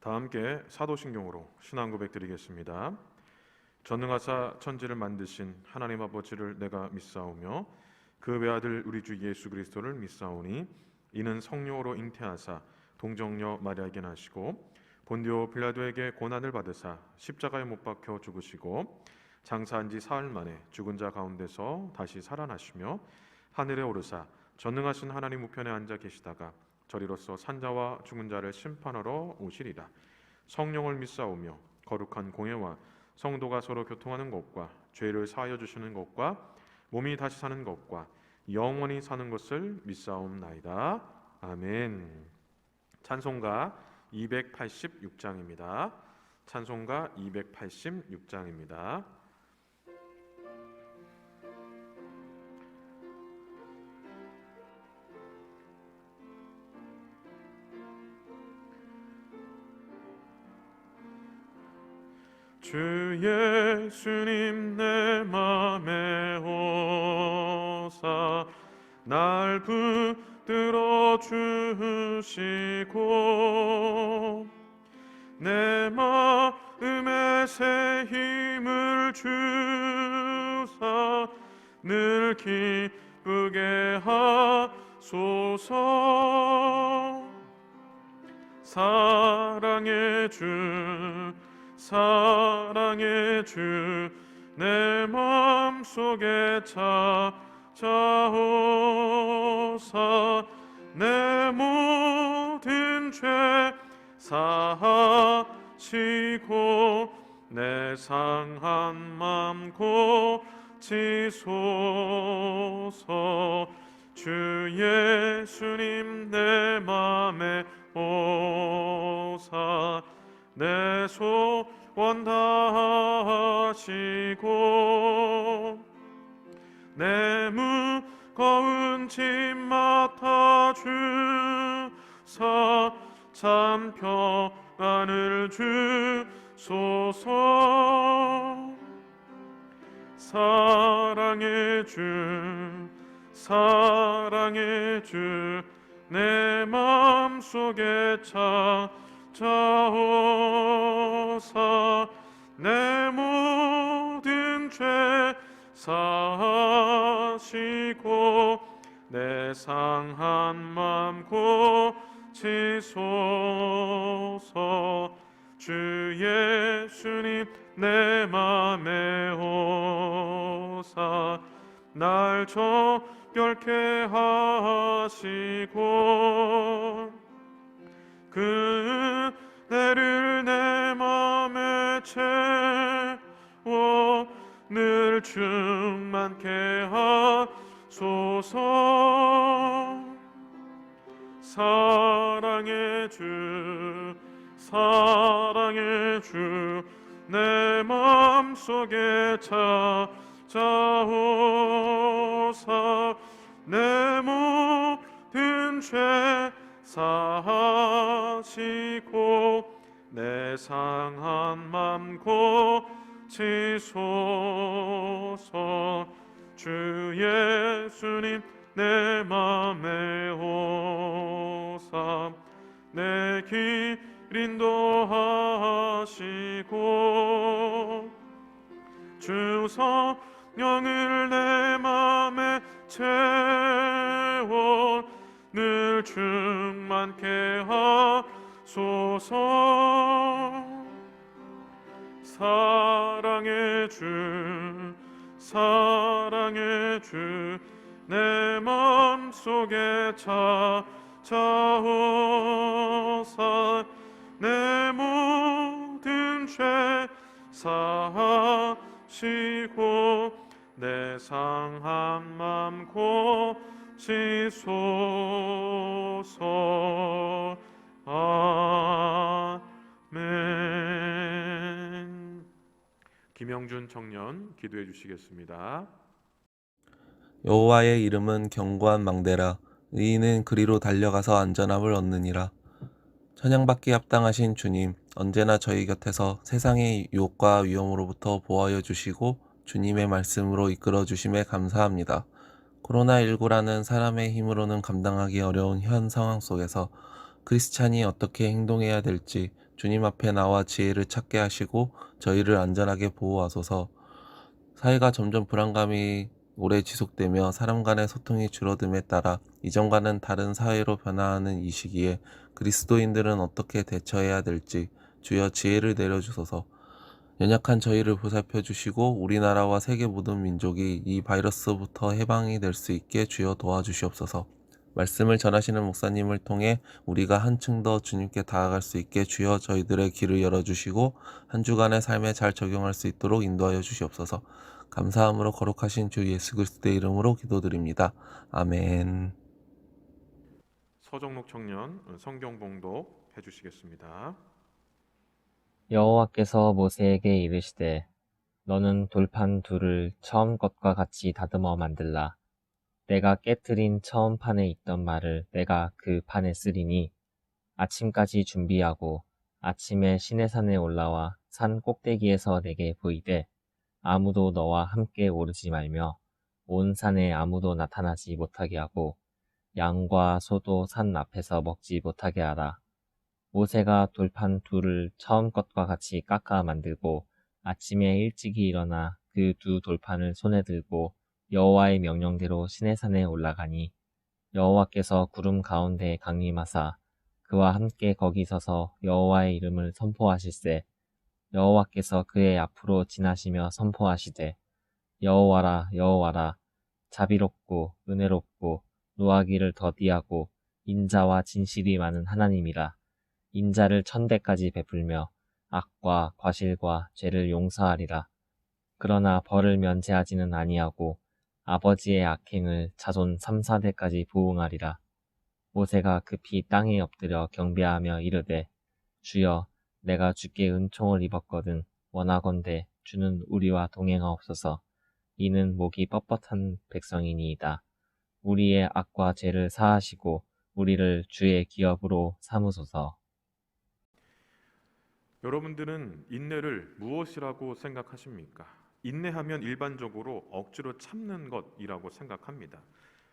다 함께 사도신경으로 신앙 고백 드리겠습니다. 전능하사 천지를 만드신 하나님 아버지를 내가 믿사오며 그 외아들 우리 주 예수 그리스도를 믿사오니 이는 성령으로 잉태하사 동정녀 마리아에게 나시고 본디오 빌라도에게 고난을 받으사 십자가에 못 박혀 죽으시고 장사한 지 사흘 만에 죽은 자 가운데서 다시 살아나시며 하늘에 오르사 전능하신 하나님 우편에 앉아 계시다가 저리로서 산자와 죽은 자를 심판하러 오시리라. 성령을 믿사오며 거룩한 공예와 성도가 서로 교통하는 것과 죄를 사하여 주시는 것과 몸이 다시 사는 것과 영원히 사는 것을 믿사옵나이다. 아멘. 찬송가 286장입니다. 찬송가 286장입니다. 주 예수님 내 맘에 오사 날 붙들어 주시고 내 마음에 새 힘을 주사 늘 기쁘게 하소서. 사랑의 주 사랑의 주 내 맘속에 찾아오사 내 모든 죄 사하시고 내 상한 맘 고치소서. 주 예수님 내 맘에 오사 내 소원 다하시고 내 무거운 짐 맡아주사 참 평안을 주소서. 사랑의 주 사랑의 주 내 맘속에 찾아오사 내 모든 죄 사하시고 내 상한 맘 고치소서. 주 예수님 내 맘에 오사 날 정결케 하시고 그 은혜를 내 맘에 채워 늘 충만케 하소서. 사랑의 주 사랑의 주 내 맘속에 찾아오사 내 모든 죄 사하시고 내 상한 맘 고치소서. 주 예수님 내 맘에 오사 내 길 인도하시고 주 성령을 내 맘에 채워 늘 충만케 하소서. 사랑의 주 사랑의 주 내 맘속에 찾아오사 내 모든 죄 사하시고 내 상한 맘 고치소서. 아멘. 김영준 청년 기도해 주시겠습니다. 여호와의 이름은 견고한 망대라. 의인은 그리로 달려가서 안전함을 얻느니라. 찬양받기 합당하신 주님, 언제나 저희 곁에서 세상의 유혹과 위험으로부터 보호하여 주시고 주님의 말씀으로 이끌어 주심에 감사합니다. 코로나19라는 사람의 힘으로는 감당하기 어려운 현 상황 속에서 크리스찬이 어떻게 행동해야 될지, 주님 앞에 나와 지혜를 찾게 하시고 저희를 안전하게 보호하소서. 사회가 점점 불안감이 오래 지속되며 사람 간의 소통이 줄어듦에 따라 이전과는 다른 사회로 변화하는 이 시기에 그리스도인들은 어떻게 대처해야 될지 주여 지혜를 내려주소서. 연약한 저희를 보살펴 주시고 우리나라와 세계 모든 민족이 이 바이러스부터 해방이 될 수 있게 주여 도와주시옵소서. 말씀을 전하시는 목사님을 통해 우리가 한층 더 주님께 다가갈 수 있게 주여 저희들의 길을 열어주시고 한 주간의 삶에 잘 적용할 수 있도록 인도하여 주시옵소서. 감사함으로 거룩하신 주 예수 그리스도의 이름으로 기도드립니다. 아멘. 서정록 청년 성경 봉독 해주시겠습니다. 여호와께서 모세에게 이르시되 너는 돌판 둘을 처음 것과 같이 다듬어 만들라. 내가 깨트린 처음 판에 있던 말을 내가 그 판에 쓰리니 아침까지 준비하고 아침에 시내산에 올라와 산 꼭대기에서 내게 보이되 아무도 너와 함께 오르지 말며 온 산에 아무도 나타나지 못하게 하고 양과 소도 산 앞에서 먹지 못하게 하라. 모세가 돌판 둘을 처음 것과 같이 깎아 만들고 아침에 일찍이 일어나 그 두 돌판을 손에 들고 여호와의 명령대로 시내산에 올라가니 여호와께서 구름 가운데 강림하사 그와 함께 거기 서서 여호와의 이름을 선포하실세. 여호와께서 그의 앞으로 지나시며 선포하시되 여호와라 여호와라 자비롭고 은혜롭고 노하기를 더디하고 인자와 진실이 많은 하나님이라. 인자를 1000대까지 베풀며 악과 과실과 죄를 용서하리라. 그러나 벌을 면제하지는 아니하고 아버지의 악행을 자손 3, 4대까지 보응하리라. 모세가 급히 땅에 엎드려 경배하며 이르되 주여 내가 주께 은총을 입었거든 원하건대 주는 우리와 동행하옵소서. 이는 목이 뻣뻣한 백성이니이다. 우리의 악과 죄를 사하시고 우리를 주의 기업으로 삼으소서. 여러분들은 인내를 무엇이라고 생각하십니까? 인내하면 일반적으로 억지로 참는 것이라고 생각합니다.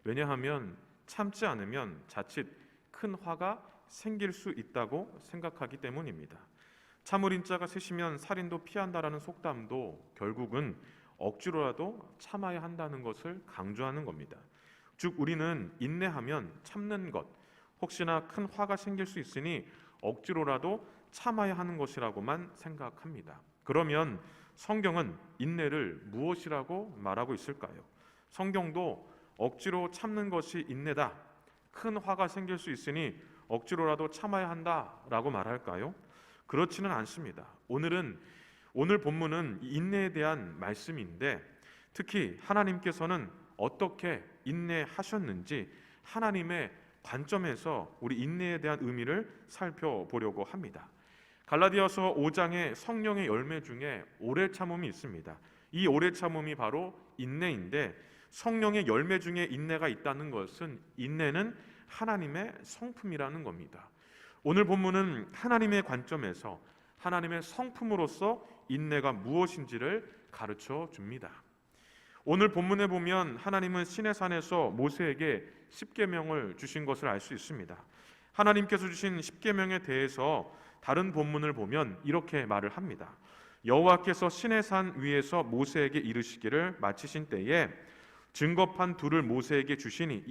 왜냐하면 참지 않으면 자칫 큰 화가 생길 수 있다고 생각하기 때문입니다. 참을 인자가 셋이면 살인도 피한다라는 속담도 결국은 억지로라도 참아야 한다는 것을 강조하는 겁니다. 즉 우리는 인내하면 참는 것, 혹시나 큰 화가 생길 수 있으니 억지로라도 참아야 하는 것이라고만 생각합니다. 그러면 성경은 인내를 무엇이라고 말하고 있을까요? 성경도 억지로 참는 것이 인내다, 큰 화가 생길 수 있으니 억지로라도 참아야 한다라고 말할까요? 그렇지는 않습니다. 오늘 본문은 인내에 대한 말씀인데 특히 하나님께서는 어떻게 인내하셨는지 하나님의 관점에서 우리 인내에 대한 의미를 살펴보려고 합니다. 갈라디아서 5장의 성령의 열매 중에 오래 참음이 있습니다. 이 오래 참음이 바로 인내인데 성령의 열매 중에 인내가 있다는 것은 인내는 하나님의 성품이라는 겁니다. 오늘 본문은 하나님의 관점에서 하나님의 성품으로서 인내가 무엇인지를 가르쳐 줍니다. 오늘 본문에 보면 하나님은 시내산에서 모세에게 십계명을 주신 것을 알 수 있습니다. 하나님께서 주신 십계명에 대해서 다른 본문을 보면 이렇게 말을 합니다. 여호와께서 시내산 위에서 모세에게 이르시기를 마치신 때에 증거판 둘을 모세에게 주시니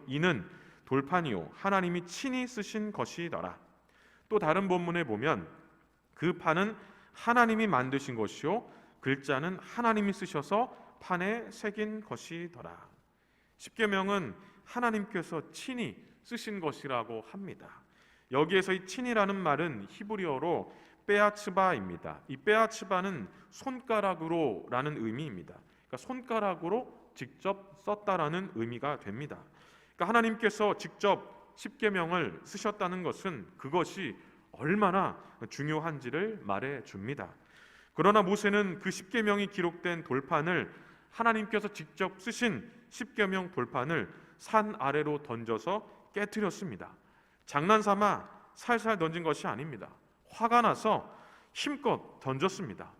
이는 돌판이요 하나님이 친히 쓰신 것이더라. 또 다른 본문에 보면 그 판은 하나님이 만드신 것이요 글자는 하나님이 쓰셔서 판에 새긴 것이더라. 십계명은 하나님께서 친히 쓰신 것이라고 합니다. 여기에서 이 친이라는 말은 히브리어로 빼아츠바입니다. 이 빼아츠바는 손가락으로라는 의미입니다. 그러니까 손가락으로 직접 썼다라는 의미가 됩니다. 그러니까 하나님께서 직접 십계명을 쓰셨다는 것은 그것이 얼마나 중요한지를 말해 줍니다. 그러나 모세는 그 십계명이 기록된 돌판을 하나님께서 직접 쓰신 십계명 돌판을 산 아래로 던져서 깨트렸습니다. 장난삼아 살살 던진 것이 아닙니다. 화가 나서 힘껏 던졌습니다.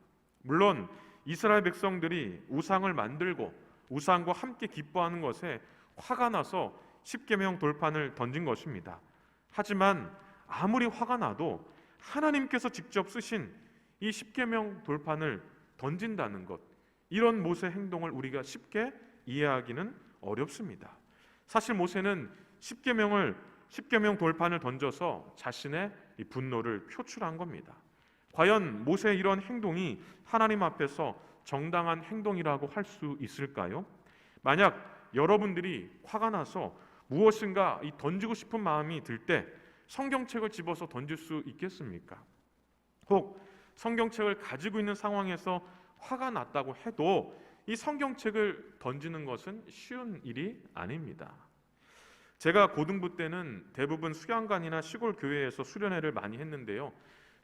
물론 이스라엘 백성들이 우상을 만들고 우상과 함께 기뻐하는 것에 화가 나서 십계명 돌판을 던진 것입니다. 하지만 아무리 화가 나도 하나님께서 직접 쓰신 이 십계명 돌판을 던진다는 것, 이런 모세 행동을 우리가 쉽게 이해하기는 어렵습니다. 사실 모세는 십계명 돌판을 던져서 자신의 이 분노를 표출한 겁니다. 과연 모세의 이런 행동이 하나님 앞에서 정당한 행동이라고 할 수 있을까요? 만약 여러분들이 화가 나서 무엇인가 던지고 싶은 마음이 들 때 성경책을 집어서 던질 수 있겠습니까? 혹 성경책을 가지고 있는 상황에서 화가 났다고 해도 이 성경책을 던지는 것은 쉬운 일이 아닙니다. 제가 고등부 때는 대부분 수양관이나 시골 교회에서 수련회를 많이 했는데요.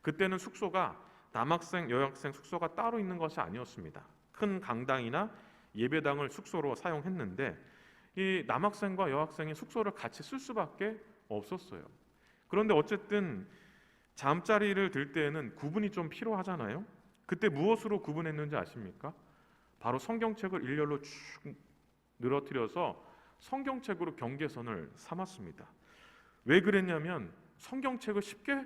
그때는 숙소가 남학생, 여학생 숙소가 따로 있는 것이 아니었습니다. 큰 강당이나 예배당을 숙소로 사용했는데 이 남학생과 여학생이 숙소를 같이 쓸 수밖에 없었어요. 그런데 어쨌든 잠자리를 들 때에는 구분이 좀 필요하잖아요. 그때 무엇으로 구분했는지 아십니까? 바로 성경책을 일렬로 쭉 늘어뜨려서 성경책으로 경계선을 삼았습니다. 왜 그랬냐면 성경책을 쉽게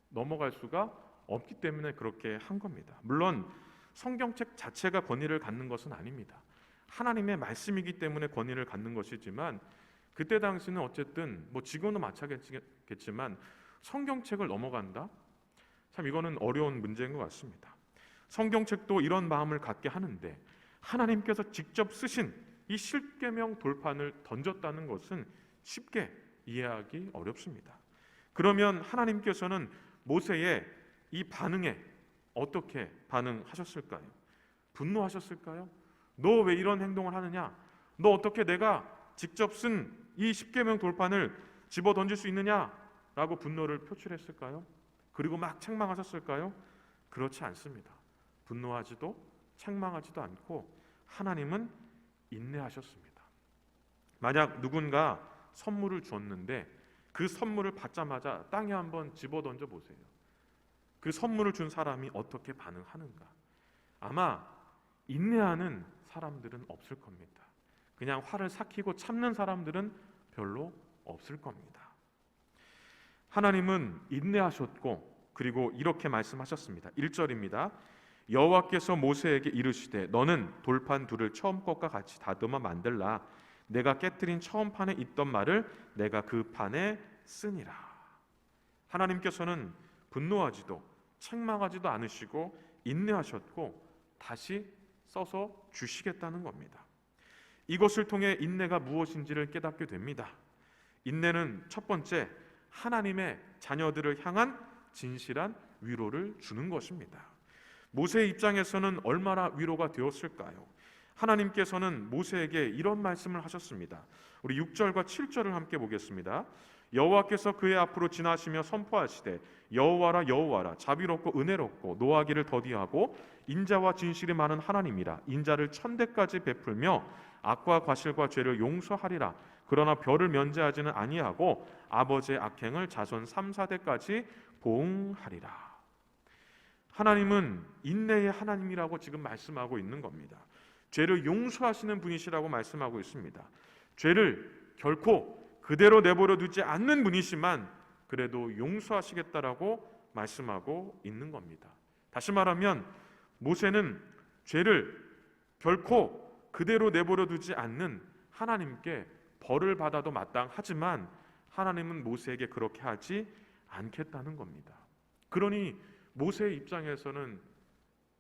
넘어갈 수가 없기 때문에 그렇게 한 겁니다. 물론 성경책 자체가 권위를 갖는 것은 아닙니다. 하나님의 말씀이기 때문에 권위를 갖는 것이지만 그때 당시는 어쨌든 지금도 마찬가지겠지만 성경책을 넘어간다? 참 이거는 어려운 문제인 것 같습니다. 성경책도 이런 마음을 갖게 하는데 하나님께서 직접 쓰신 이 십계명 돌판을 던졌다는 것은 쉽게 이해하기 어렵습니다. 그러면 하나님께서는 모세의 이 반응에 어떻게 반응하셨을까요? 분노하셨을까요? 너 왜 이런 행동을 하느냐? 너 어떻게 내가 직접 쓴 이 십계명 돌판을 집어 던질 수 있느냐? 라고 분노를 표출했을까요? 그리고 막 책망하셨을까요? 그렇지 않습니다. 분노하지도 책망하지도 않고 하나님은 인내하셨습니다. 만약 누군가 선물을 줬는데 그 선물을 받자마자 땅에 한번 집어 던져 보세요. 그 선물을 준 사람이 어떻게 반응하는가? 아마 인내하는 사람들은 없을 겁니다. 그냥 화를 삭히고 참는 사람들은 별로 없을 겁니다. 하나님은 인내하셨고 그리고 이렇게 말씀하셨습니다. 1절입니다. 여호와께서 모세에게 이르시되 너는 돌판 둘을 처음 것과 같이 다듬어 만들라. 내가 깨뜨린 처음 판에 있던 말을 내가 그 판에 쓰니라. 하나님께서는 분노하지도 책망하지도 않으시고 인내하셨고 다시 써서 주시겠다는 겁니다. 이것을 통해 인내가 무엇인지를 깨닫게 됩니다. 인내는 첫 번째, 하나님의 자녀들을 향한 진실한 위로를 주는 것입니다. 모세의 입장에서는 얼마나 위로가 되었을까요? 하나님께서는 모세에게 이런 말씀을 하셨습니다. 우리 6절과 7절을 함께 보겠습니다. 여호와께서 그의 앞으로 지나시며 선포하시되 여호와라 여호와라 자비롭고 은혜롭고 노하기를 더디하고 인자와 진실이 많은 하나님이라. 인자를 천대까지 베풀며 악과 과실과 죄를 용서하리라. 그러나 별을 면제하지는 아니하고 아버지의 악행을 자손 3, 4대까지 보응하리라. 하나님은 인내의 하나님이라고 지금 말씀하고 있는 겁니다. 죄를 용서하시는 분이시라고 말씀하고 있습니다. 죄를 결코 그대로 내버려 두지 않는 분이시만 그래도 용서하시겠다라고 말씀하고 있는 겁니다. 다시 말하면 모세는 죄를 결코 그대로 내버려 두지 않는 하나님께 벌을 받아도 마땅하지만 하나님은 모세에게 그렇게 하지 않겠다는 겁니다. 그러니 모세의 입장에서는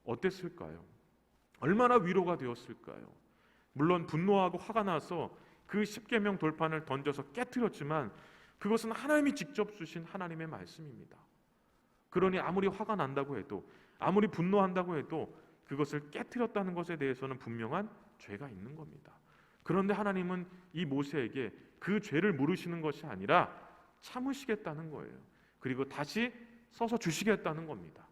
어땠을까요? 얼마나 위로가 되었을까요? 물론 분노하고 화가 나서 그 십계명 돌판을 던져서 깨뜨렸지만 그것은 하나님이 직접 주신 하나님의 말씀입니다. 그러니 아무리 화가 난다고 해도 아무리 분노한다고 해도 그것을 깨뜨렸다는 것에 대해서는 분명한 죄가 있는 겁니다. 그런데 하나님은 이 모세에게 그 죄를 물으시는 것이 아니라 참으시겠다는 거예요. 그리고 다시 써서 주시겠다는 겁니다.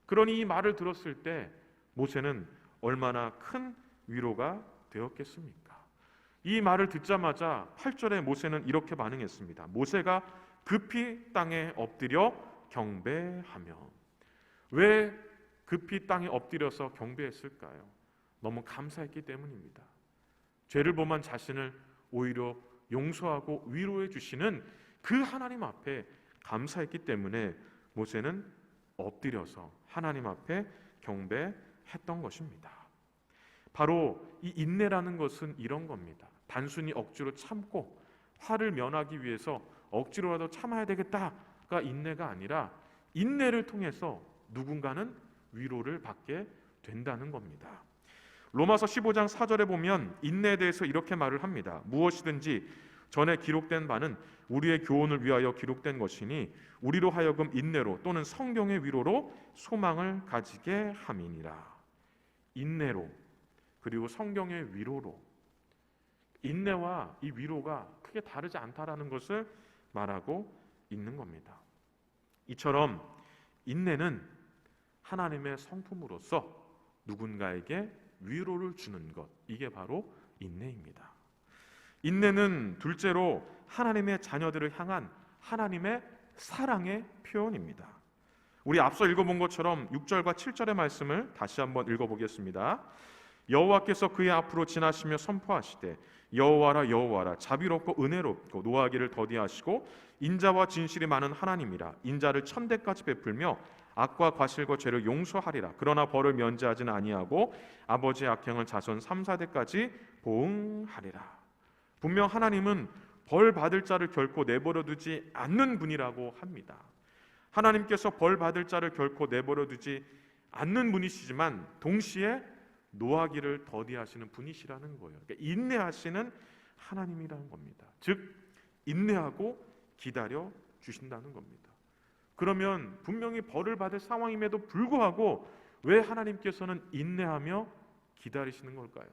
그러니 이 말을 들었을 때 모세는 얼마나 큰 위로가 되었겠습니까? 이 말을 듣자마자 8절에 모세는 이렇게 반응했습니다. 모세가 급히 땅에 엎드려 경배하며. 왜 급히 땅에 엎드려서 경배했을까요? 너무 감사했기 때문입니다. 죄를 범한 자신을 오히려 용서하고 위로해 주시는 그 하나님 앞에 감사했기 때문에 모세는 엎드려서 하나님 앞에 경배했던 것입니다. 바로 이 인내라는 것은 이런 겁니다. 단순히 억지로 참고 화를 면하기 위해서 억지로라도 참아야 되겠다가 인내가 아니라 인내를 통해서 누군가는 위로를 받게 된다는 겁니다. 로마서 15장 4절에 보면 인내에 대해서 이렇게 말을 합니다. 무엇이든지 전에 기록된 바는 우리의 교훈을 위하여 기록된 것이니 우리로 하여금 인내로 또는 성경의 위로로 소망을 가지게 함이니라. 인내로 그리고 성경의 위로로, 인내와 이 위로가 크게 다르지 않다라는 것을 말하고 있는 겁니다. 이처럼 인내는 하나님의 성품으로서 누군가에게 위로를 주는 것, 이게 바로 인내입니다. 인내는 둘째로 하나님의 자녀들을 향한 하나님의 사랑의 표현입니다. 우리 앞서 읽어본 것처럼 6절과 7절의 말씀을 다시 한번 읽어보겠습니다. 여호와께서 그의 앞으로 지나시며 선포하시되 여호와라 여호와라 자비롭고 은혜롭고 노하기를 더디하시고 인자와 진실이 많은 하나님이라. 인자를 천대까지 베풀며 악과 과실과 죄를 용서하리라. 그러나 벌을 면제하지는 아니하고 아버지의 악행을 자손 3, 4대까지 보응하리라. 분명 하나님은 벌 받을 자를 결코 내버려 두지 않는 분이라고 합니다. 하나님께서 벌 받을 자를 결코 내버려 두지 않는 분이시지만 동시에 노하기를 더디하시는 분이시라는 거예요. 그러니까 인내하시는 하나님이라는 겁니다. 즉 인내하고 기다려 주신다는 겁니다. 그러면 분명히 벌을 받을 상황임에도 불구하고 왜 하나님께서는 인내하며 기다리시는 걸까요?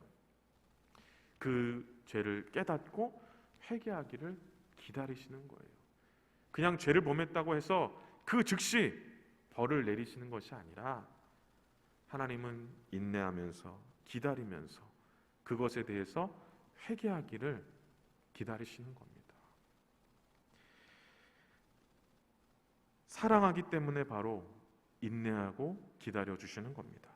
그 죄를 깨닫고 회개하기를 기다리시는 거예요. 그냥 죄를 범했다고 해서 그 즉시 벌을 내리시는 것이 아니라 하나님은 인내하면서 기다리면서 그것에 대해서 회개하기를 기다리시는 겁니다. 사랑하기 때문에 바로 인내하고 기다려주시는 겁니다.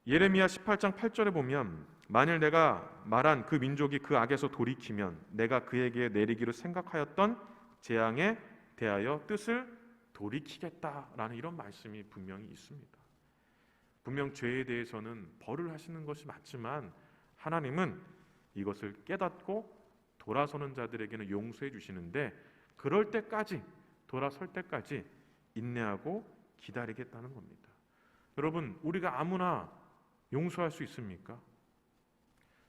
예레미야 18장 8절에 보면 만일 내가 말한 그 민족이 그 악에서 돌이키면 내가 그에게 내리기로 생각하였던 재앙에 대하여 뜻을 돌이키겠다라는 이런 말씀이 분명히 있습니다. 분명 죄에 대해서는 벌을 하시는 것이 맞지만 하나님은 이것을 깨닫고 돌아서는 자들에게는 용서해 주시는데 그럴 때까지, 돌아설 때까지 인내하고 기다리겠다는 겁니다. 여러분, 우리가 아무나 용서할 수 있습니까?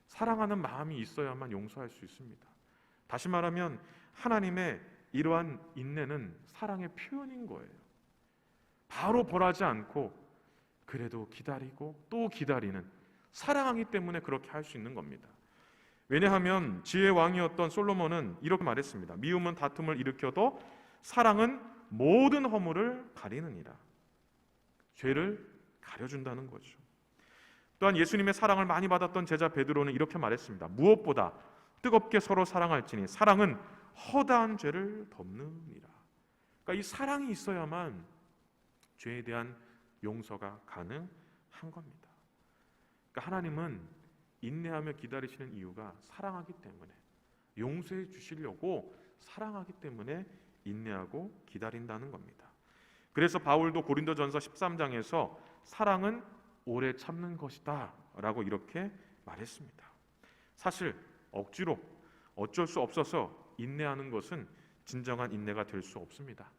사랑하는 마음이 있어야만 용서할 수 있습니다. 다시 말하면 하나님의 이러한 인내는 사랑의 표현인 거예요. 바로 벌하지 않고 그래도 기다리고 또 기다리는, 사랑하기 때문에 그렇게 할 수 있는 겁니다. 왜냐하면 지혜의 왕이었던 솔로몬은 이렇게 말했습니다. 미움은 다툼을 일으켜도 사랑은 모든 허물을 가리느니라. 죄를 가려준다는 거죠. 또한 예수님의 사랑을 많이 받았던 제자 베드로는 이렇게 말했습니다. 무엇보다 뜨겁게 서로 사랑할지니 사랑은 허다한 죄를 덮느니라. 그러니까 이 사랑이 있어야만 죄에 대한 용서가 가능한 겁니다. 그러니까 하나님은 인내하며 기다리시는 이유가 사랑하기 때문에, 용서해 주시려고 사랑하기 때문에 인내하고 기다린다는 겁니다. 그래서 바울도 고린도전서 13장에서 사랑은 오래 참는 것이다 라고 이렇게 말했습니다. 사실 억지로 어쩔 수 없어서 인내하는 것은 진정한 인내가 될 수 없습니다.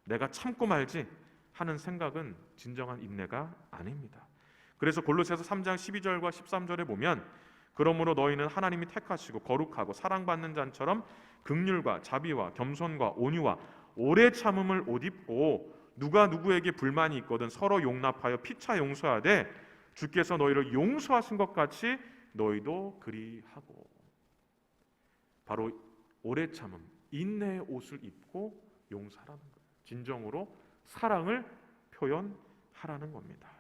내가 참고 말지 하는 생각은 진정한 인내가 아닙니다. 그래서 골로새서 3장 12절과 13절에 보면 그러므로 너희는 하나님이 택하시고 거룩하고 사랑받는 자처럼 긍휼과 자비와 겸손과 온유와 오래 참음을 옷 입고 누가 누구에게 불만이 있거든 서로 용납하여 피차 용서하되 주께서 너희를 용서하신 것 같이 너희도 그리하고. 바로 오래 참음, 인내의 옷을 입고 용서하라는 거예요. 진정으로 사랑을 표현하라는 겁니다.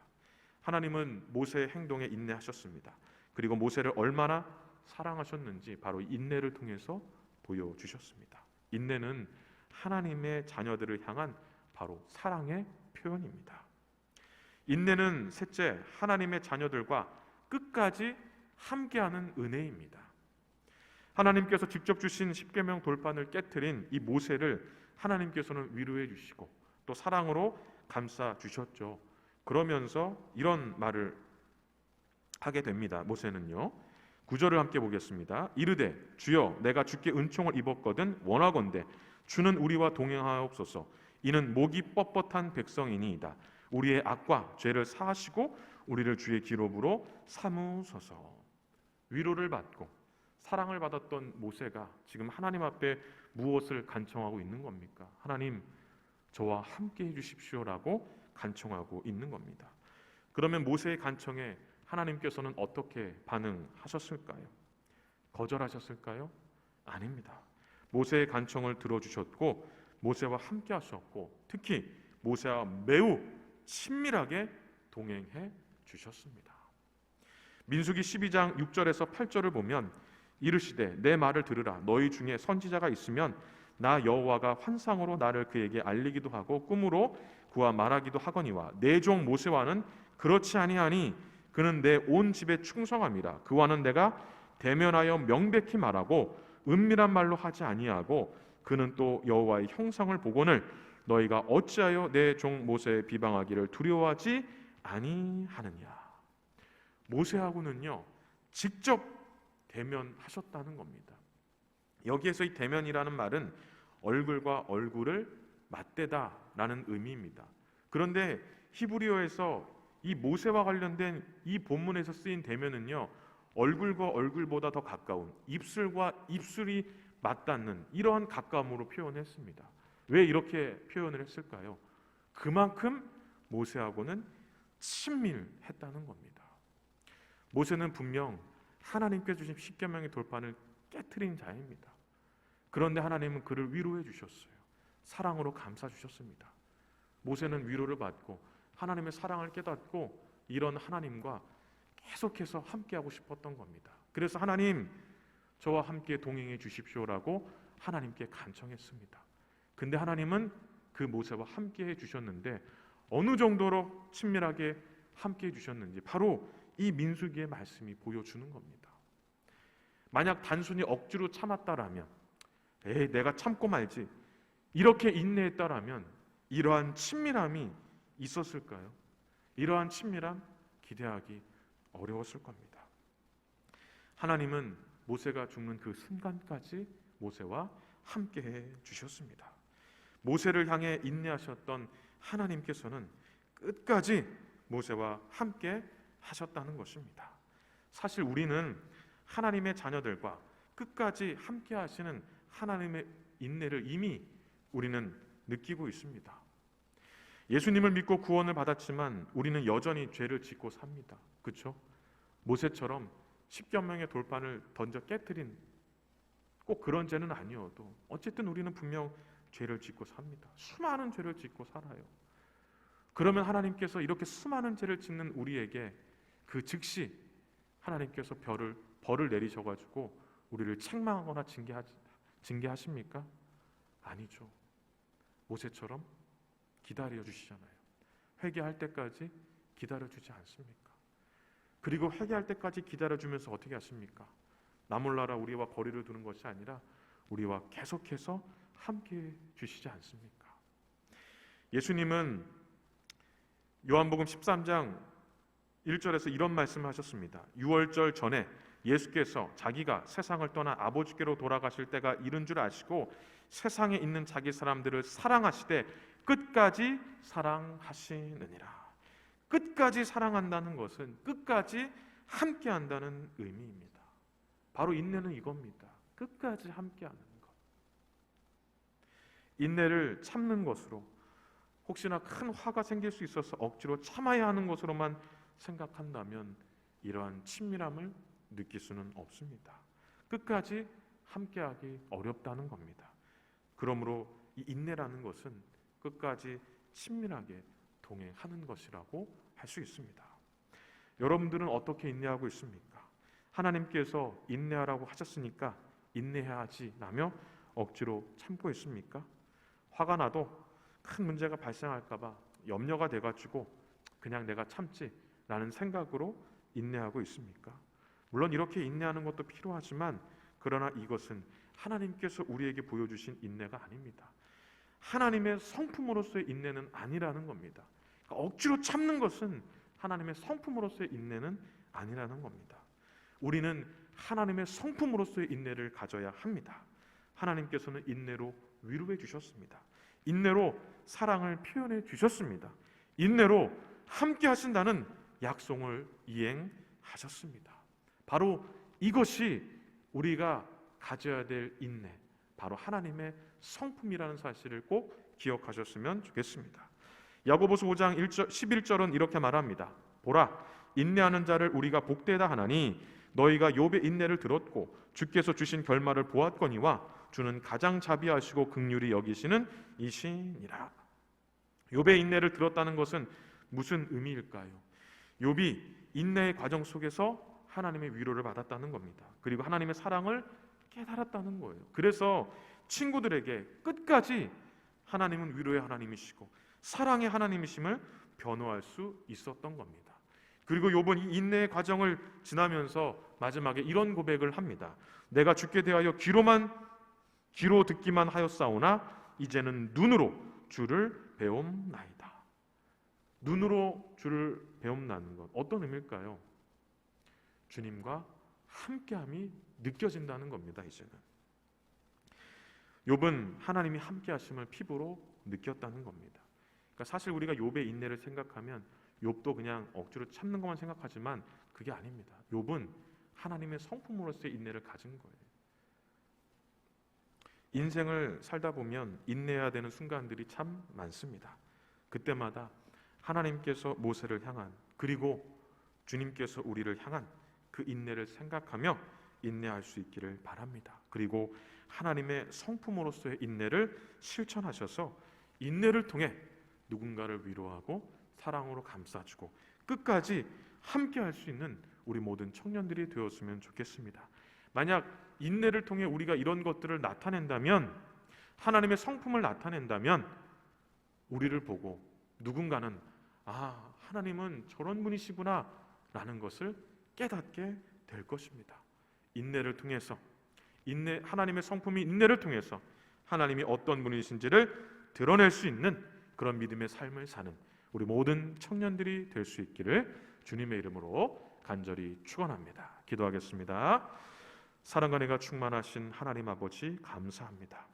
하나님은 모세의 행동에 인내하셨습니다. 그리고 모세를 얼마나 사랑하셨는지 바로 인내를 통해서 보여주셨습니다. 인내는 하나님의 자녀들을 향한 바로 사랑의 표현입니다. 인내는 셋째, 하나님의 자녀들과 끝까지 함께하는 은혜입니다. 하나님께서 직접 주신 십계명 돌판을 깨트린 이 모세를 하나님께서는 위로해 주시고 또 사랑으로 감싸 주셨죠. 그러면서 이런 말을 하게 됩니다. 모세는요. 9절을 함께 보겠습니다. 이르되 주여 내가 주께 은총을 입었거든 원하건대 주는 우리와 동행하옵소서. 이는 목이 뻣뻣한 백성이니이다. 우리의 악과 죄를 사하시고 우리를 주의 기업으로 삼으소서. 위로를 받고 사랑을 받았던 모세가 지금 하나님 앞에 무엇을 간청하고 있는 겁니까? 하나님, 저와 함께 해주십시오라고 간청하고 있는 겁니다. 그러면 모세의 간청에 하나님께서는 어떻게 반응하셨을까요? 거절하셨을까요? 아닙니다. 모세의 간청을 들어주셨고 모세와 함께 하셨고 특히 모세와 매우 친밀하게 동행해 주셨습니다. 민수기 12장 6절에서 8절을 보면 이르시되 내 말을 들으라. 너희 중에 선지자가 있으면 나 여호와가 환상으로 나를 그에게 알리기도 하고 꿈으로 그와 말하기도 하거니와 내 종 모세와는 그렇지 아니하니 그는 내 온 집에 충성함이라. 그와는 내가 대면하여 명백히 말하고 은밀한 말로 하지 아니하고 그는 또 여호와의 형상을 보거늘 너희가 어찌하여 내 종 모세의 비방하기를 두려워하지 아니하느냐. 모세하고는요 직접 대면하셨다는 겁니다. 여기에서 이 대면이라는 말은 얼굴과 얼굴을 맞대다라는 의미입니다. 그런데 히브리어에서 이 모세와 관련된 이 본문에서 쓰인 대면은요 얼굴과 얼굴보다 더 가까운 입술과 입술이 맞닿는 이러한 가까움으로 표현했습니다. 왜 이렇게 표현을 했을까요? 그만큼 모세하고는 친밀했다는 겁니다. 모세는 분명 하나님께 주신 십계명의 돌판을 깨트린 자입니다. 그런데 하나님은 그를 위로해 주셨어요. 사랑으로 감싸 주셨습니다. 모세는 위로를 받고 하나님의 사랑을 깨닫고 이런 하나님과 계속해서 함께하고 싶었던 겁니다. 그래서 하나님, 저와 함께 동행해 주십시오라고 하나님께 간청했습니다. 근데 하나님은 그 모세와 함께해 주셨는데 어느 정도로 친밀하게 함께해 주셨는지 바로 이 민수기의 말씀이 보여주는 겁니다. 만약 단순히 억지로 참았다라면 내가 참고 말지 이렇게 인내했다라면 이러한 친밀함이 있었을까요? 이러한 친밀함 기대하기 어려웠을 겁니다. 하나님은 모세가 죽는 그 순간까지 모세와 함께해 주셨습니다. 모세를 향해 인내하셨던 하나님께서는 끝까지 모세와 함께 하셨다는 것입니다. 사실 우리는 하나님의 자녀들과 끝까지 함께 하시는 하나님의 인내를 이미 우리는 느끼고 있습니다. 예수님을 믿고 구원을 받았지만 우리는 여전히 죄를 짓고 삽니다. 그렇죠? 모세처럼 십계명의 돌판을 던져 깨트린 꼭 그런 죄는 아니어도 어쨌든 우리는 분명 죄를 짓고 삽니다. 수많은 죄를 짓고 살아요. 그러면 하나님께서 이렇게 수많은 죄를 짓는 우리에게 그 즉시 하나님께서 벌을 내리셔가지고 우리를 책망하거나 징계하십니까? 아니죠. 모세처럼 기다려 주시잖아요. 회개할 때까지 기다려 주지 않습니까? 그리고 회개할 때까지 기다려 주면서 어떻게 하십니까? 나 몰라라 우리와 거리를 두는 것이 아니라 우리와 계속해서 함께 주시지 않습니까? 예수님은 요한복음 13장 1절에서 이런 말씀을 하셨습니다. 유월절 전에 예수께서 자기가 세상을 떠나 아버지께로 돌아가실 때가 이른 줄 아시고 세상에 있는 자기 사람들을 사랑하시되 끝까지 사랑하시느니라. 끝까지 사랑한다는 것은 끝까지 함께한다는 의미입니다. 바로 인내는 이겁니다. 끝까지 함께하는 것. 인내를 참는 것으로 혹시나 큰 화가 생길 수 있어서 억지로 참아야 하는 것으로만 생각한다면 이러한 친밀함을 느낄 수는 없습니다. 끝까지 함께하기 어렵다는 겁니다. 그러므로 이 인내라는 것은 끝까지 친밀하게 동행하는 것이라고 할 수 있습니다. 여러분들은 어떻게 인내하고 있습니까? 하나님께서 인내하라고 하셨으니까 인내해야 하지 라며 억지로 참고 있습니까? 화가 나도 큰 문제가 발생할까 봐 염려가 돼가지고 그냥 내가 참지 라는 생각으로 인내하고 있습니까? 물론 이렇게 인내하는 것도 필요하지만 그러나 이것은 하나님께서 우리에게 보여주신 인내가 아닙니다. 하나님의 성품으로서의 인내는 아니라는 겁니다. 그러니까 억지로 참는 것은 하나님의 성품으로서의 인내는 아니라는 겁니다. 우리는 하나님의 성품으로서의 인내를 가져야 합니다. 하나님께서는 인내로 위로해 주셨습니다. 인내로 사랑을 표현해 주셨습니다. 인내로 함께 하신다는 약속을 이행하셨습니다. 바로 이것이 우리가 가져야 될 인내, 바로 하나님의 성품이라는 사실을 꼭 기억하셨으면 좋겠습니다. 야고보서 5장 11절은 이렇게 말합니다. 보라, 인내하는 자를 우리가 복되다 하나니 너희가 욥의 인내를 들었고 주께서 주신 결말을 보았거니와 주는 가장 자비하시고 긍휼히 여기시는 이시니라. 욥의 인내를 들었다는 것은 무슨 의미일까요? 욥이 인내의 과정 속에서 하나님의 위로를 받았다는 겁니다. 그리고 하나님의 사랑을 깨달았다는 거예요. 그래서 친구들에게 끝까지 하나님은 위로의 하나님이시고 사랑의 하나님이심을 변호할 수 있었던 겁니다. 그리고 욥은 이 인내의 과정을 지나면서 마지막에 이런 고백을 합니다. 내가 주께 대하여 귀로 듣기만 하였사오나 이제는 눈으로 주를 배움나이다. 눈으로 주를 배움나는 것, 어떤 의미일까요? 주님과 함께함이 느껴진다는 겁니다. 이제는 욥은 하나님이 함께하심을 피부로 느꼈다는 겁니다. 그러니까 사실 우리가 욥의 인내를 생각하면 욥도 그냥 억지로 참는 것만 생각하지만 그게 아닙니다. 욥은 하나님의 성품으로서의 인내를 가진 거예요. 인생을 살다 보면 인내해야 되는 순간들이 참 많습니다. 그때마다 하나님께서 모세를 향한, 그리고 주님께서 우리를 향한 그 인내를 생각하며 인내할 수 있기를 바랍니다. 그리고 하나님의 성품으로서의 인내를 실천하셔서 인내를 통해 누군가를 위로하고 사랑으로 감싸주고 끝까지 함께할 수 있는 우리 모든 청년들이 되었으면 좋겠습니다. 만약 인내를 통해 우리가 이런 것들을 나타낸다면, 하나님의 성품을 나타낸다면 우리를 보고 누군가는 하나님은 저런 분이시구나 라는 것을 깨닫게 될 것입니다. 인내를 통해서, 하나님의 성품이 인내를 통해서 하나님이 어떤 분이신지를 드러낼 수 있는 그런 믿음의 삶을 사는 우리 모든 청년들이 될 수 있기를 주님의 이름으로 간절히 축원합니다. 기도하겠습니다. 사랑과 은혜가 충만하신 하나님 아버지, 감사합니다.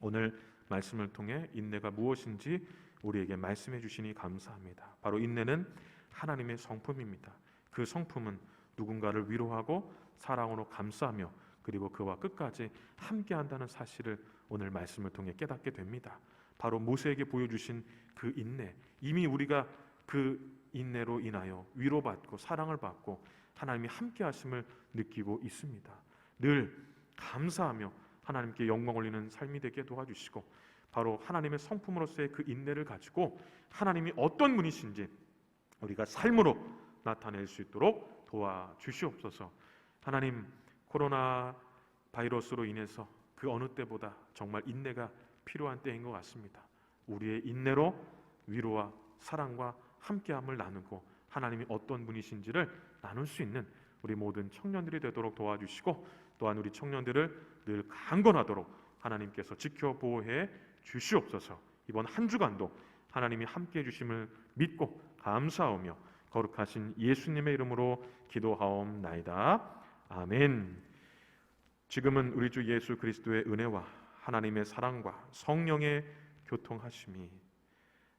오늘 말씀을 통해 인내가 무엇인지 우리에게 말씀해 주시니 감사합니다. 바로 인내는 하나님의 성품입니다. 그 성품은 누군가를 위로하고 사랑으로 감싸며 그리고 그와 끝까지 함께한다는 사실을 오늘 말씀을 통해 깨닫게 됩니다. 바로 모세에게 보여주신 그 인내, 이미 우리가 그 인내로 인하여 위로받고 사랑을 받고 하나님이 함께하심을 느끼고 있습니다. 늘 감사하며 하나님께 영광 올리는 삶이 되게 도와주시고, 바로 하나님의 성품으로서의 그 인내를 가지고 하나님이 어떤 분이신지 우리가 삶으로 나타낼 수 있도록 도와주시옵소서. 하나님, 코로나 바이러스로 인해서 그 어느 때보다 정말 인내가 필요한 때인 것 같습니다. 우리의 인내로 위로와 사랑과 함께함을 나누고 하나님이 어떤 분이신지를 나눌 수 있는 우리 모든 청년들이 되도록 도와주시고, 또한 우리 청년들을 늘 강건하도록 하나님께서 지켜 보호해 주시옵소서. 이번 한 주간도 하나님이 함께해 주심을 믿고 감사하며 거룩하신 예수님의 이름으로 기도하옵나이다. 아멘. 지금은 우리 주 예수 그리스도의 은혜와 하나님의 사랑과 성령의 교통하심이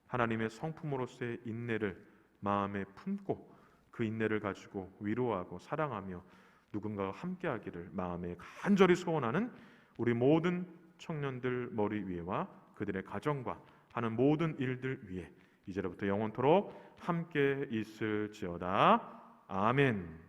하나님의 성품으로서의 인내를 마음에 품고 그 인내를 가지고 위로하고 사랑하며 누군가와 함께하기를 마음에 간절히 소원하는 우리 모든 청년들 머리 위에와 그들의 가정과 하는 모든 일들 위에 이제로부터 영원토록 함께 있을지어다. 아멘.